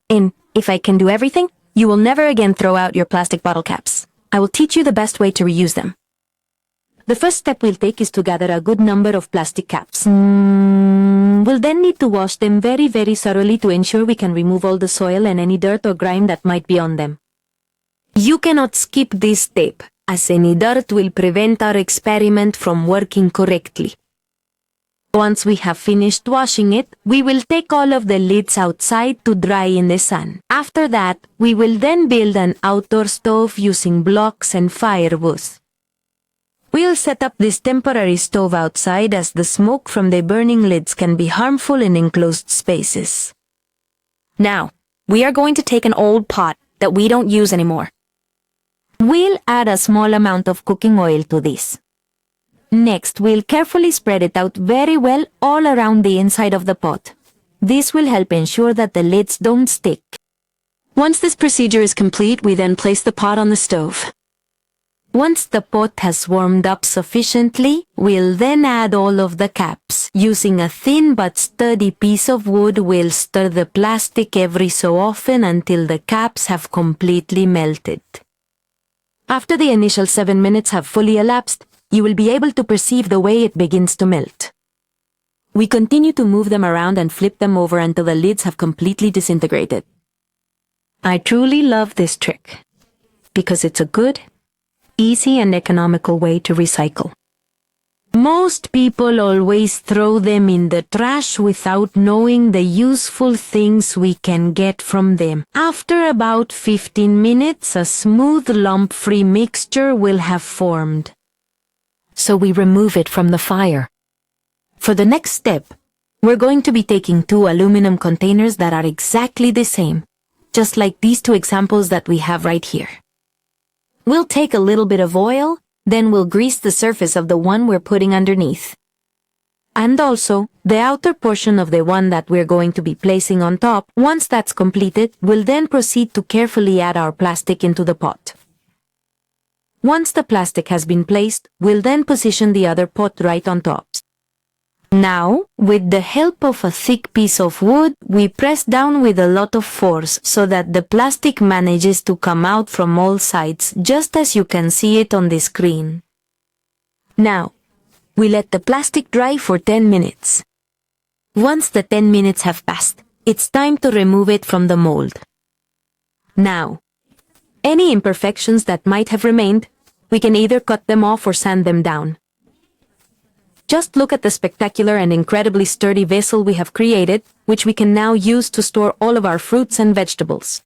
And if I can do everything, you will never again throw out your plastic bottle caps. I will teach you the best way to reuse them. The first step we'll take is to gather a good number of plastic caps. We'll then need to wash them very thoroughly to ensure we can remove all the soil and any dirt or grime that might be on them. You cannot skip this step, as any dirt will prevent our experiment from working correctly. Once we have finished washing it, we will take all of the lids outside to dry in the sun. After that, we will then build an outdoor stove using blocks and firewood. We'll set up this temporary stove outside as the smoke from the burning lids can be harmful in enclosed spaces. Now, we are going to take an old pot that we don't use anymore. We'll add a small amount of cooking oil to this. Next, we'll carefully spread it out very well all around the inside of the pot. This will help ensure that the lids don't stick. Once this procedure is complete, we then place the pot on the stove. Once the pot has warmed up sufficiently, we'll then add all of the caps. Using a thin but sturdy piece of wood, we'll stir the plastic every so often until the caps have completely melted. After the initial 7 minutes have fully elapsed, you will be able to perceive the way it begins to melt. We continue to move them around and flip them over until the lids have completely disintegrated. I truly love this trick, because it's a good, easy and economical way to recycle. Most people always throw them in the trash without knowing the useful things we can get from them. After about 15 minutes, a smooth lump-free mixture will have formed. So we remove it from the fire. For the next step, we're going to be taking 2 aluminum containers that are exactly the same, just like these 2 examples that we have right here. We'll take a little bit of oil, then we'll grease the surface of the one we're putting underneath. And also, the outer portion of the one that we're going to be placing on top. Once that's completed, we'll then proceed to carefully add our plastic into the pot. Once the plastic has been placed, we'll then position the other pot right on top. Now, with the help of a thick piece of wood, we press down with a lot of force so that the plastic manages to come out from all sides, just as you can see it on the screen. Now, we let the plastic dry for 10 minutes. Once the 10 minutes have passed, it's time to remove it from the mold. Now, any imperfections that might have remained, we can either cut them off or sand them down. Just look at the spectacular and incredibly sturdy vessel we have created, which we can now use to store all of our fruits and vegetables.